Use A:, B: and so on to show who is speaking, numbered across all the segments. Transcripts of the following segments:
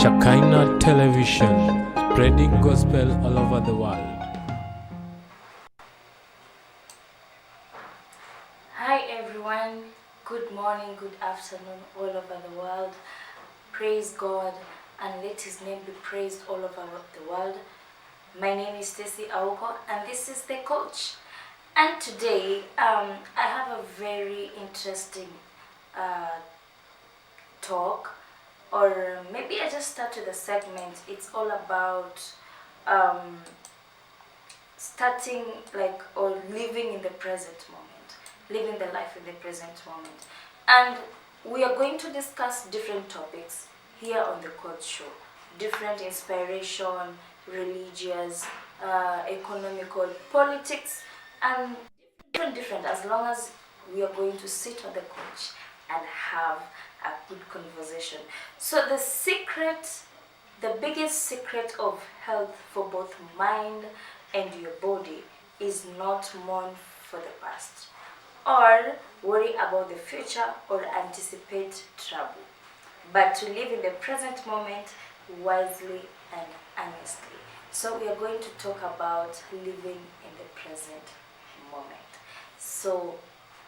A: Shekinah Television, spreading gospel all over the world.
B: Hi everyone, good morning, good afternoon all over the world. Praise God and let His name be praised all over the world. My name is Stacy Auko and this is The Coach. And today I have a very interesting talk, or maybe I just start with a segment. It's all about starting or living in the present moment, living the life in the present moment. And we are going to discuss different topics here on the Coach Show, different inspiration, religious, economical, politics, and different, as long as we are going to sit on the couch and have a good conversation. So the biggest secret of health for both mind and your body is not mourn for the past, or worry about the future, or anticipate trouble, but to live in the present moment wisely and honestly. So we are going to talk about living in the present moment. So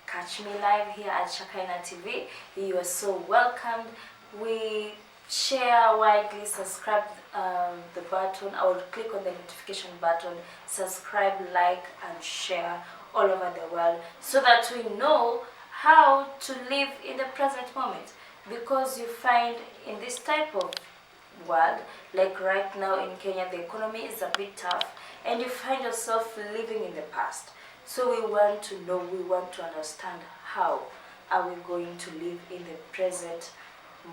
B: catch me live here at Shekinah TV. You are so welcomed. We share widely, subscribe the button, or click on the notification button, subscribe, like, and share all over the world, so that we know how to live in the present moment. Because you find in this type of world, like right now in Kenya, the economy is a bit tough, and you find yourself living in the past. So we want to know, we want to understand how are we going to live in the present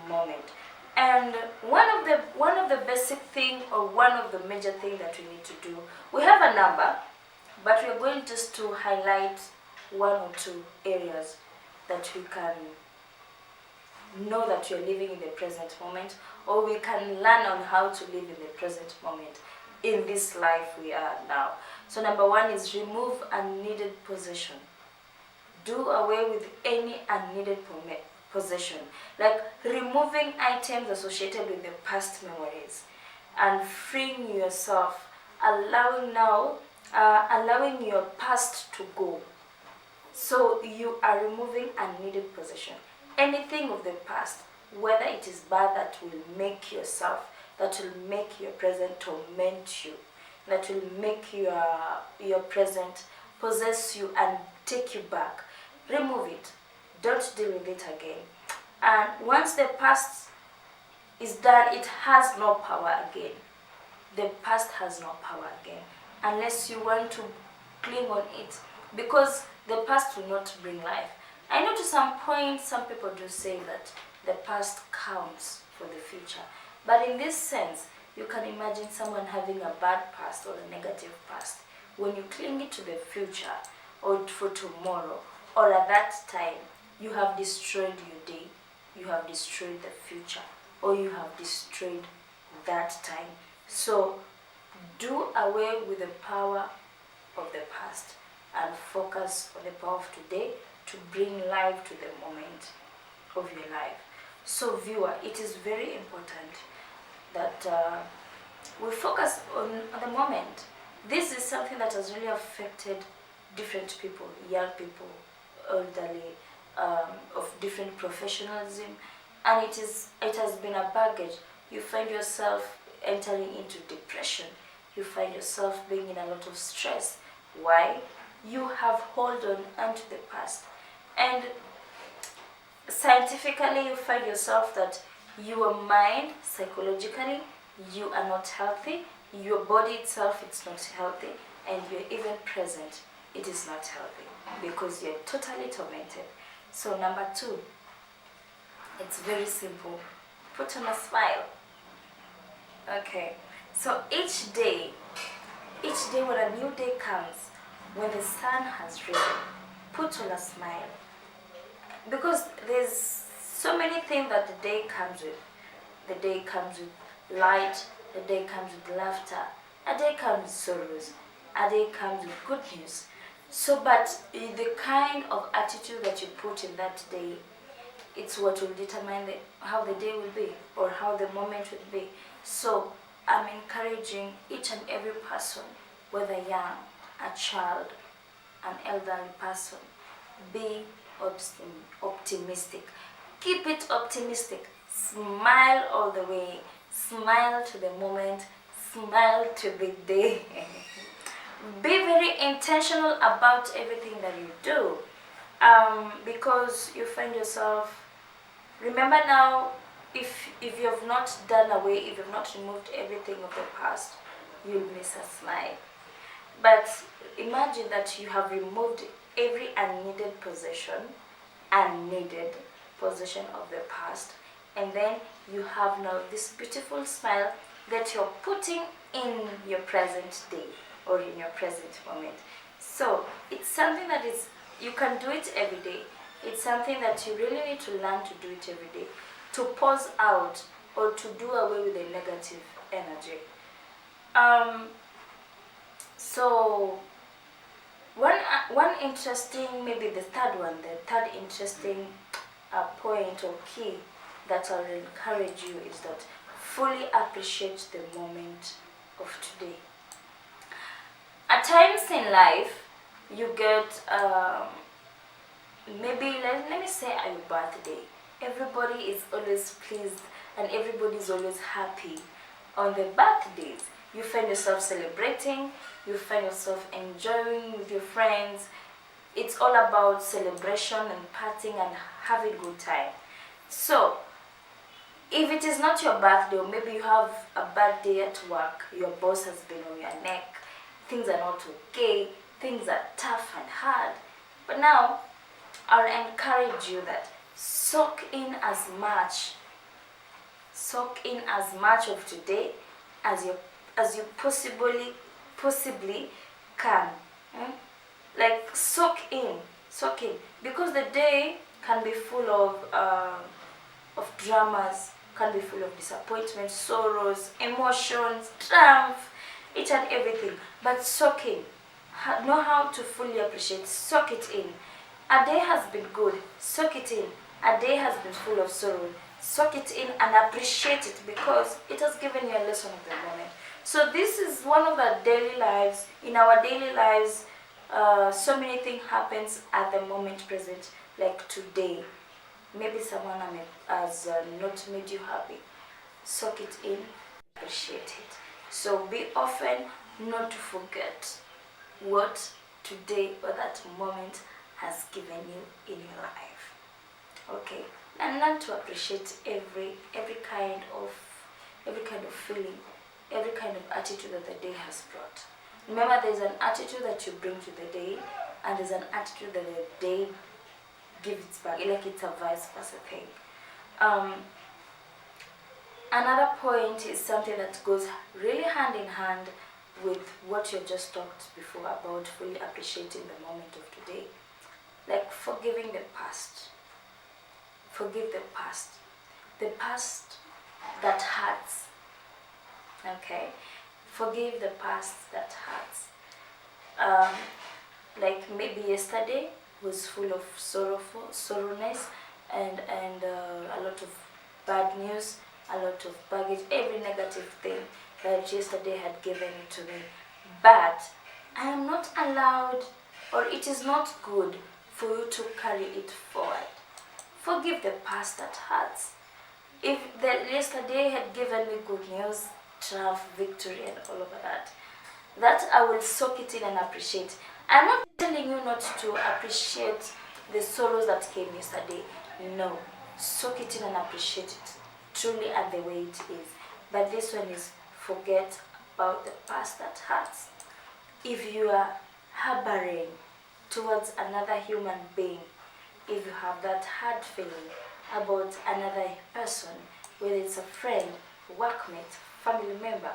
B: moment. And one of the basic thing, or one of the major thing that we need to do, we have a number, but we're going just to highlight one or two areas that we can know that you're living in the present moment, or we can learn on how to live in the present moment in this life we are now. So number one is remove unneeded possession. Do away with any unneeded possession, like removing items associated with the past memories and freeing yourself, allowing your past to go. So you are removing unneeded possession. Anything of the past, whether it is bad, that will make your present torment you, that will make your present possess you and take you back. Remove it. Don't deal with it again. And once the past is done, it has no power again. The past has no power again, unless you want to cling on it, because the past will not bring life. I know to some point some people do say that the past counts for the future, but in this sense, you can imagine someone having a bad past or a negative past. When you cling it to the future, or for tomorrow, or at that time, you have destroyed your day, you have destroyed the future, or you have destroyed that time. So do away with the power of the past and focus on the power of today to bring life to the moment of your life. So viewer, it is very important that we focus on the moment. This is something that has really affected different people, young people, elderly, of different professionalism, and it has been a baggage. You find yourself entering into depression. You find yourself being in a lot of stress. Why? You have hold on onto the past, and scientifically you find yourself that your mind, psychologically, you are not healthy. Your body itself, it's not healthy, and you're even present, it is not healthy, because you're totally tormented. So number two, it's very simple. Put on a smile. Okay. So each day when a new day comes, when the sun has risen, put on a smile. Because there's so many things that the day comes with. The day comes with light, the day comes with laughter, a day comes with sorrows, a day comes with good news. So, but the kind of attitude that you put in that day it's what will determine how the day will be or how the moment will be. So I'm encouraging each and every person, whether young, a child, an elderly person, be optimistic. Keep it optimistic. Smile all the way. Smile to the moment. Smile to the day. Be very intentional about everything that you do, because you find yourself, remember now, if you have not done away, if you have not removed everything of the past, you'll miss a smile. But imagine that you have removed every unneeded possession of the past, and then you have now this beautiful smile that you're putting in your present day or in your present moment. So it's something that you can do it every day. It's something that you really need to learn to do it every day, to pause out or to do away with the negative energy. So one interesting, maybe the third interesting point or key that I'll encourage you is that fully appreciate the moment of today. At times in life, you get maybe let me say a birthday. Everybody is always pleased and everybody is always happy on the birthdays. You find yourself celebrating, you find yourself enjoying with your friends. It's all about celebration and partying and having a good time. So if it is not your birthday, or maybe you have a bad day at work, your boss has been on your neck, things are not okay, things are tough and hard, but now I'll encourage you that soak in as much of today as you possibly can. Like soak in, because the day can be full of dramas, can be full of disappointment, sorrows, emotions, triumph, each and everything. But soak in. Know how to fully appreciate. Soak it in. A day has been good. Soak it in. A day has been full of sorrow. Soak it in and appreciate it, because it has given you a lesson of the moment. So this is one of our daily lives. In our daily lives, so many things happens at the moment present, like today. Maybe someone has not made you happy. Soak it in, appreciate it. So be often not to forget what today or that moment has given you in your life. Okay, and learn to appreciate every kind of feeling, every kind of attitude that the day has brought. Remember, there's an attitude that you bring to the day, and there's an attitude that the day gives back, like it's a vice versa thing. Another point is something that goes really hand in hand with what you just talked before about fully appreciating the moment of today, like forgiving the past. Forgive the past that hurts. Okay, forgive the past that hurts. Like maybe yesterday was full of sorrowness and a lot of bad news, a lot of baggage, every negative thing that yesterday had given it to me. But I am not allowed, or it is not good for you to carry it forward. Forgive the past that hurts. If yesterday had given me good news, triumph, victory, and all of that I will soak it in and appreciate. I'm not telling you not to appreciate the sorrows that came yesterday. No, soak it in and appreciate it truly and the way it is. But this one is forget about the past that hurts. If you are harboring towards another human being, if you have that hard feeling about another person, whether it's a friend, workmate, family member,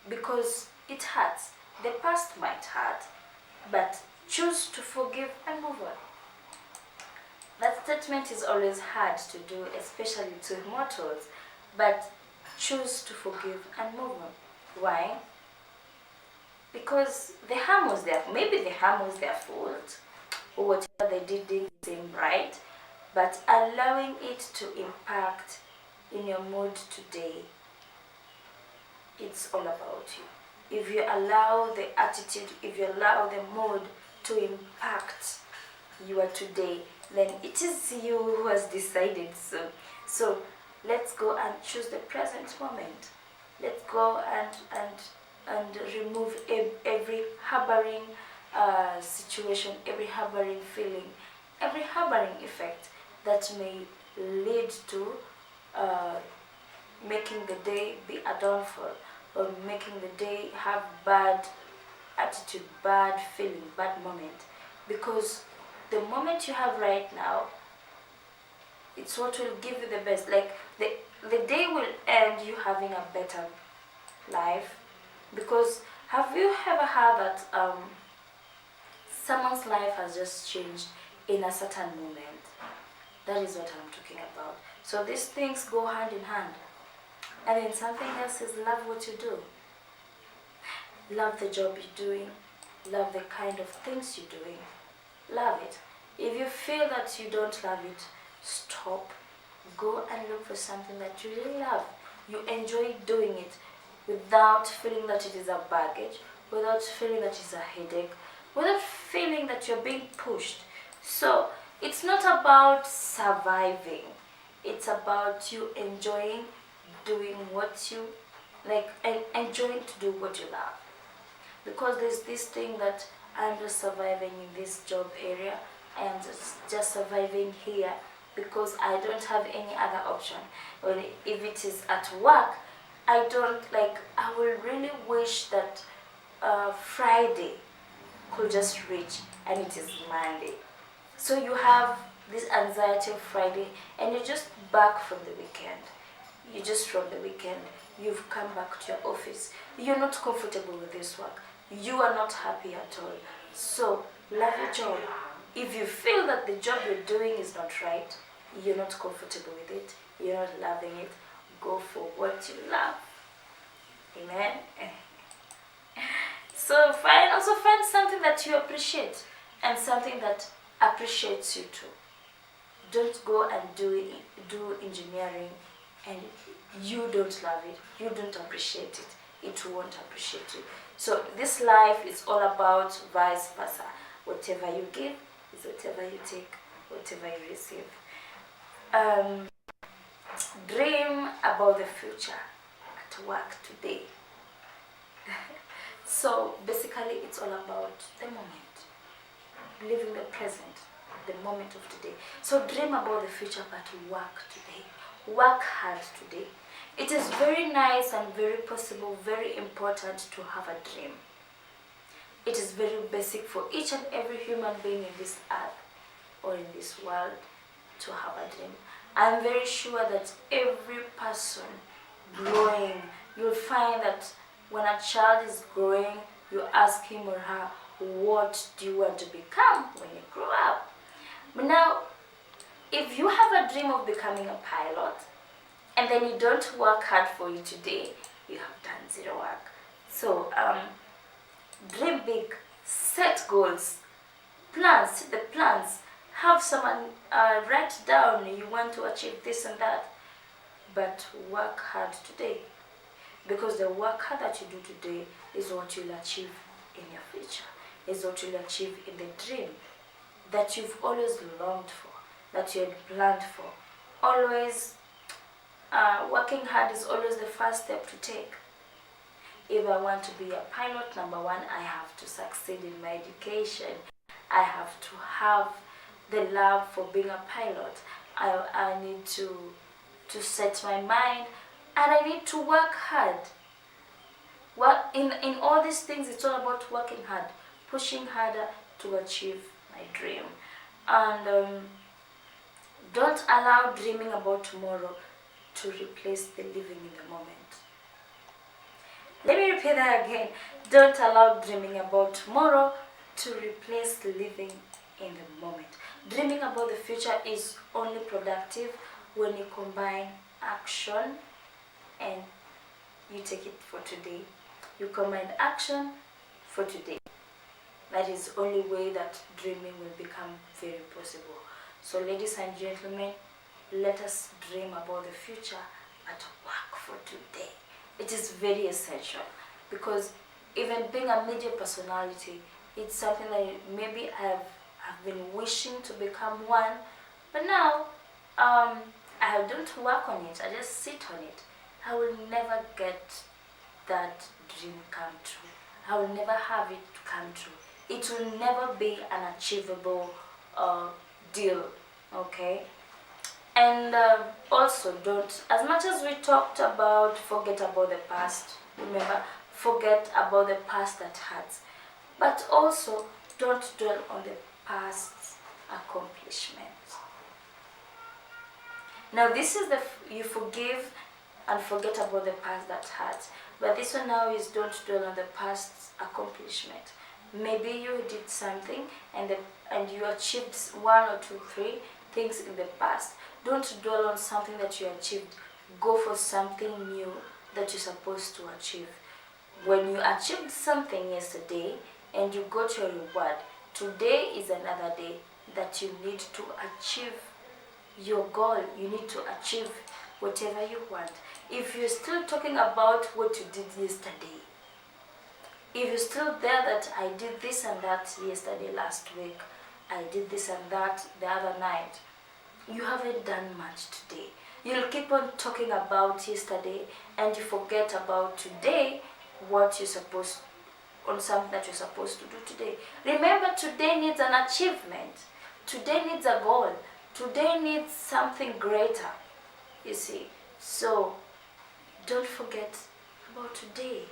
B: because it hurts. The past might hurt, but choose to forgive and move on. That statement is always hard to do, especially to mortals, but choose to forgive and move on. Why? Because the harm was there. Maybe the harm was their fault, or whatever they did didn't seem right, but allowing it to impact in your mood today. It's all about you. If you allow the attitude, if you allow the mood to impact your today, then it is you who has decided so. So let's go and choose the present moment. Let's go and remove every harboring situation, every harboring feeling, every harboring effect that may lead to making the day be a downfall, or making the day have bad attitude, bad feeling, bad moment. Because the moment you have right now, it's what will give you the best. Like the day will end you having a better life. Because have you ever heard that someone's life has just changed in a certain moment? That is what I'm talking about. So these things go hand in hand. And then something else is love what you do. Love the job you're doing. Love the kind of things you're doing. Love it. If you feel that you don't love it, stop. Go and look for something that you really love. You enjoy doing it without feeling that it is a baggage, without feeling that it's a headache, without feeling that you're being pushed. So it's not about surviving. It's about you enjoying doing what you like and enjoying to do what you love. Because there's this thing that I'm just surviving in this job area. I am just surviving here because I don't have any other option. Or if it is at work, I will really wish that Friday could just reach and it is Monday. So you have this anxiety of Friday and you're just back from the weekend. You just from the weekend, you've come back to your office. You're not comfortable with this work. You are not happy at all. So love your job. If you feel that the job you're doing is not right, you're not comfortable with it, you're not loving it, go for what you love. Amen. So also find something that you appreciate and something that appreciates you too. Don't go and do engineering and you don't love it, you don't appreciate it, it won't appreciate you. So this life is all about vice versa. Whatever you give is whatever you take, whatever you receive. Dream about the future at work today. So basically it's all about the moment, living the present, the moment of today. So dream about the future, but work today. Work hard today. It is very nice and very possible, very important to have a dream. It is very basic for each and every human being in this earth or in this world to have a dream. I'm very sure that every person growing, you'll find that when a child is growing, you ask him or her, what do you want to become when you grow up? But now, if you have a dream of becoming a pilot, and then you don't work hard for it today, you have done zero work. So, dream big, set goals, set the plans, have someone write down you want to achieve this and that, but work hard today. Because the work hard that you do today is what you'll achieve in your future, is what you'll achieve in the dream that you've always longed for, that you had planned for. Always, working hard is always the first step to take. If I want to be a pilot, number one, I have to succeed in my education. I have to have the love for being a pilot. I need to set my mind, and I need to work hard. In all these things, it's all about working hard, pushing harder to achieve my dream. And don't allow dreaming about tomorrow to replace the living in the moment. Let me repeat that again. Don't allow dreaming about tomorrow to replace living in the moment. Dreaming about the future is only productive when you combine action and you take it for today. You combine action for today. That is the only way that dreaming will become very possible. So ladies and gentlemen, let us dream about the future but work for today. It is very essential, because even being a media personality, it's something that maybe I've been wishing to become one, but now I don't work on it. I just sit on it. I will never get that dream come true. I will never have it come true. It will never be an achievable deal. Okay. And also, don't, as much as we talked about forget about the past, remember, forget about the past that hurts, but also don't dwell on the past accomplishments. Now this is you forgive and forget about the past that hurts, but this one now is don't dwell on the past accomplishment. Maybe you did something and you achieved 1 or 2, 3 things in the past. Don't dwell on something that you achieved. Go for something new that you're supposed to achieve. When you achieved something yesterday and you got your reward, today is another day that you need to achieve your goal. You need to achieve whatever you want. If you're still talking about what you did yesterday, if you're still there that I did this and that yesterday, last week, I did this and that the other night, you haven't done much today. You'll keep on talking about yesterday and you forget about today, what you're supposed, on something that you're supposed to do today. Remember, today needs an achievement. Today needs a goal. Today needs something greater. You see, so don't forget about today.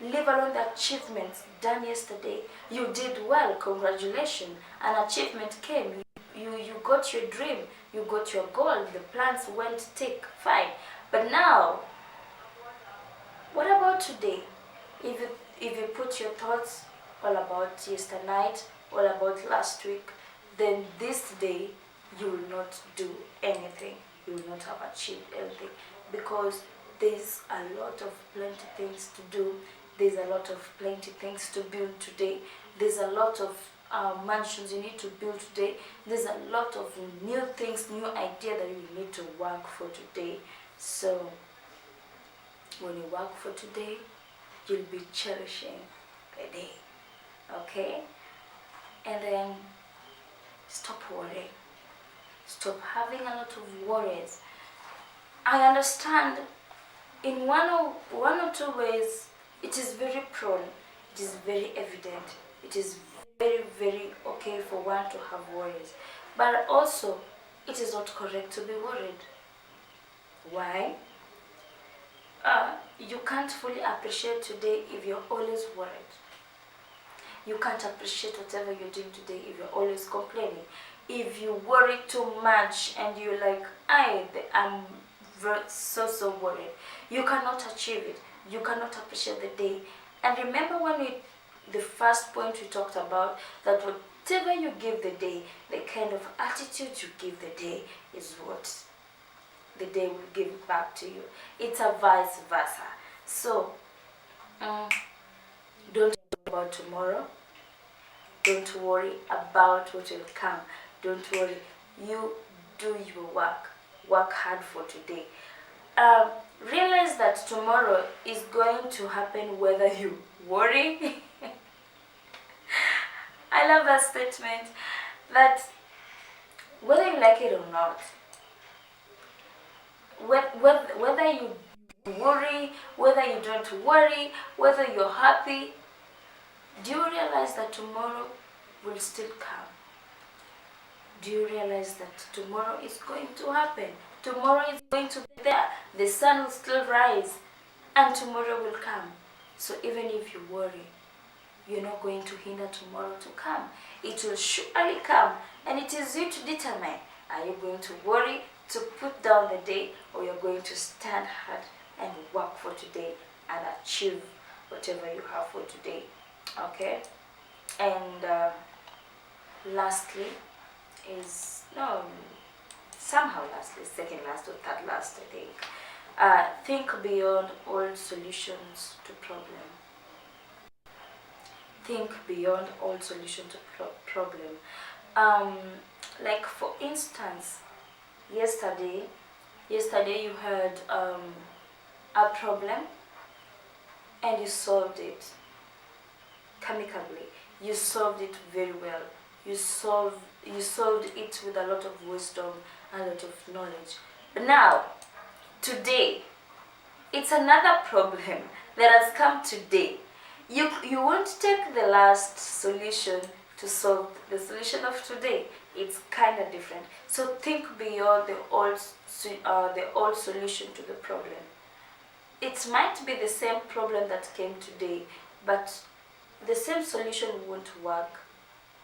B: Leave alone the achievements done yesterday. You did well, congratulations. An achievement came. You got your dream, you got your goal, the plans went tick, fine. But now, what about today? If you put your thoughts all about yesterday night, all about last week, then this day you will not do anything. You will not have achieved anything, because there's a lot of plenty things to do. There's a lot of plenty things to build today. There's a lot of mansions you need to build today. There's a lot of new things, new idea that you need to work for today. So when you work for today, you'll be cherishing the day. Okay? And then stop worrying. Stop having a lot of worries. I understand in one or two ways it is very prone, it is very evident, it is very, very okay for one to have worries. But also, it is not correct to be worried. Why? You can't fully appreciate today if you're always worried. You can't appreciate whatever you're doing today if you're always complaining. If you worry too much and you're like, I'm so worried, you cannot achieve it. You cannot appreciate the day. And remember the first point we talked about, that whatever you give the day, the kind of attitude you give the day is what the day will give back to you. It's a vice versa. So, don't worry about tomorrow. Don't worry about what will come. Don't worry. You do your work. Work hard for today. Realize that tomorrow is going to happen whether you worry. I love that statement, that whether you like it or not, whether you worry, whether you don't worry, whether you're happy, do you realize that tomorrow will still come? Do you realize that tomorrow is going to happen? Tomorrow is going to be there. The sun will still rise and tomorrow will come. So even if you worry, you're not going to hinder tomorrow to come. It will surely come, and it is you to determine, are you going to worry to put down the day, or you're going to stand hard and work for today and achieve whatever you have for today. Okay? And lastly is, second last or third last, I think. Think beyond all solutions to problem. Think beyond all solution to problem. Like for instance, yesterday you had a problem and you solved it amicably. You solved it very well. You solved it with a lot of wisdom, a lot of knowledge. But now, today, it's another problem that has come today. You won't take the last solution to solve the solution of today. It's kind of different. So think beyond the old solution to the problem. It might be the same problem that came today, but the same solution won't work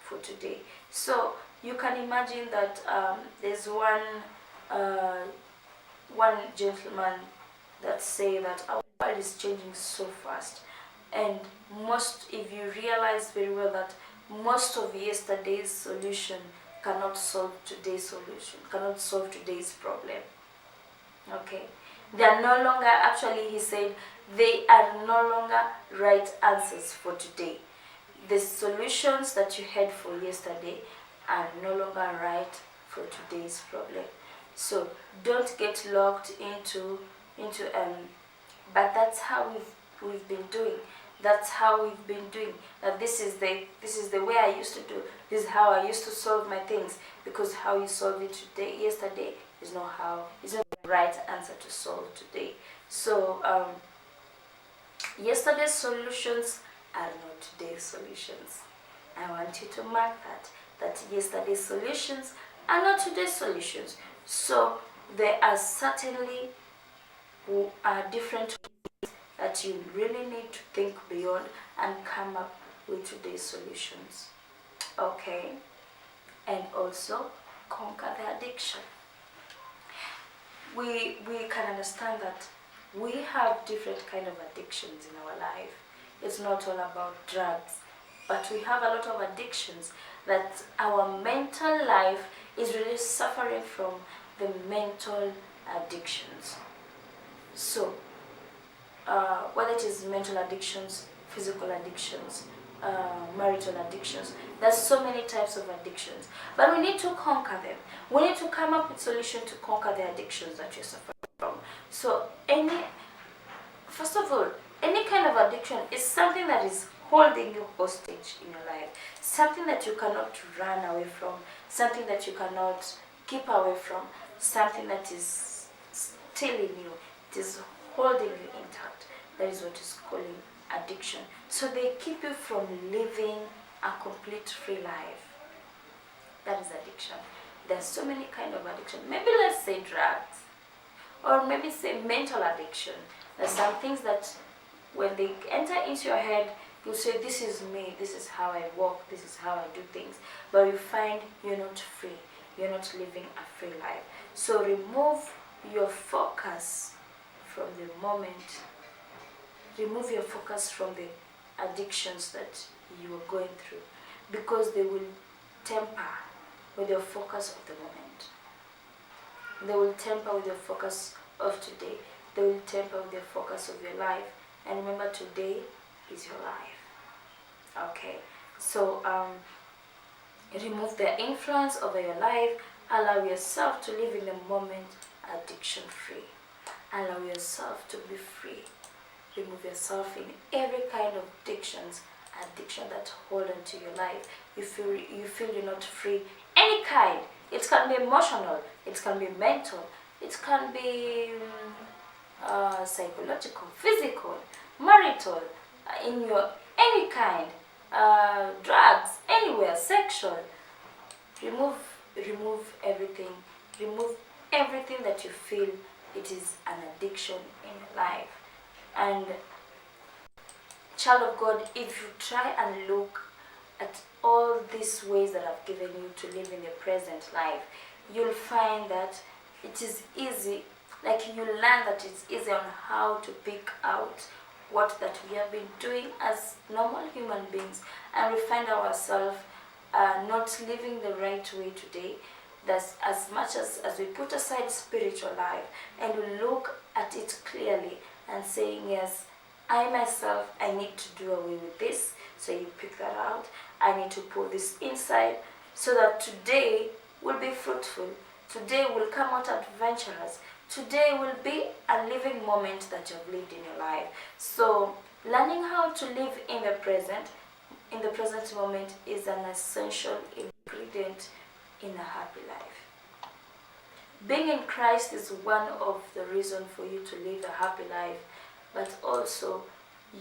B: for today. So you can imagine that there's one gentleman that say that our world is changing so fast, and if you realize very well that most of yesterday's solution cannot solve today's problem. Okay, they are no longer, actually he said, they are no longer right answers for today. The solutions that you had for yesterday are no longer right for today's problem. So don't get locked into but that's how we've been doing. That's how we've been doing. That this is the way I used to do. This is how I used to solve my things, because how you solved it yesterday is not the right answer to solve today. So yesterday's solutions are not today's solutions. I want you to mark that yesterday's solutions are not today's solutions. So there are certainly different ways that you really need to think beyond and come up with today's solutions. Okay? And also conquer the addiction. We can understand that we have different kind of addictions in our life. It's not all about drugs, but we have a lot of addictions that our mental life is really suffering from the mental addictions. So, whether it is mental addictions, physical addictions, marital addictions, there's so many types of addictions. But we need to conquer them. We need to come up with solutions to conquer the addictions that you suffer from. So, first of all, any kind of addiction is something that is holding you hostage in your life, something that you cannot run away from, something that you cannot keep away from, something that is stealing you, it is holding you intact. That is what is calling addiction. So they keep you from living a complete free life. That is addiction. There are so many kind of addiction. Maybe let's say drugs, or maybe say mental addiction. There's some things that when they enter into your head, you say, this is me, this is how I walk, this is how I do things. But you find you're not free. You're not living a free life. So remove your focus from the moment. Remove your focus from the addictions that you are going through, because they will temper with your focus of the moment. They will temper with your focus of today. They will temper with your focus of your life. And remember, today is your life. Okay? So, remove their influence over your life. Allow yourself to live in the moment addiction free. Allow yourself to be free. Remove yourself in every kind of addiction that hold on to your life. You feel you're not free. Any kind. It can be emotional. It can be mental. It can be psychological, physical, marital, in your any kind, drugs, anywhere, sexual. Remove everything. Remove everything that you feel it is an addiction in your life. And child of God, if you try and look at all these ways that I've given you to live in the present life, you'll find that it is easy. Like, you learn that it's easy on how to pick out what that we have been doing as normal human beings, and we find ourselves not living the right way today. That's as much as we put aside spiritual life and we look at it clearly and saying, yes, I myself, I need to do away with this. So you pick that out. I need to put this inside so that today will be fruitful. Today will come out adventurous. Today will be a living moment that you've lived in your life. So learning how to live in the present moment is an essential ingredient in a happy life. Being in Christ is one of the reasons for you to live a happy life, but also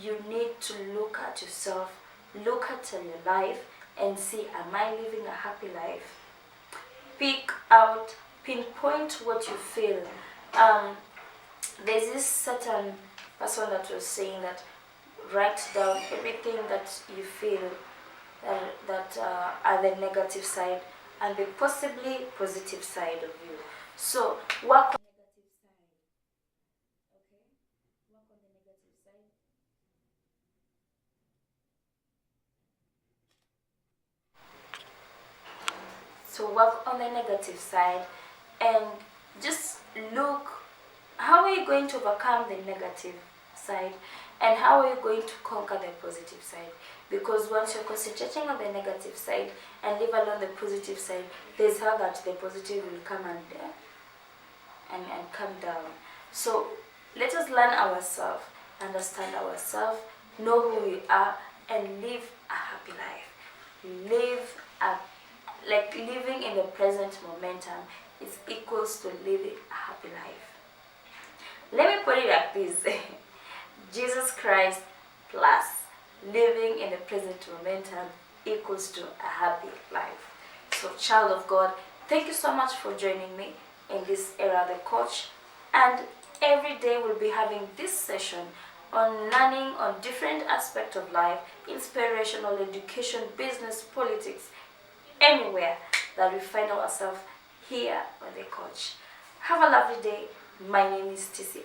B: you need to look at yourself, look at your life and see, am I living a happy life? Pick out, pinpoint what you feel. There's this certain person that was saying that write down everything that you feel that are the negative side and the possibly positive side of you. So work on the negative side. Okay? Work on the negative side. So work on the negative side and just look, how are you going to overcome the negative side and how are you going to conquer the positive side? Because once you're concentrating on the negative side and leave alone the positive side, there's how that the positive will come and come down. So let us learn ourselves, understand ourselves, know who we are, and live a happy life. Living in the present momentum is equals to living a happy life. Let me put it like this. Jesus Christ plus living in the present momentum equals to a happy life. So child of God, thank you so much for joining me in this Era the Coach, and every day we'll be having this session on learning on different aspects of life, inspirational education, business, politics, anywhere that we find ourselves here on the Coach. Have a lovely day. My name is TC.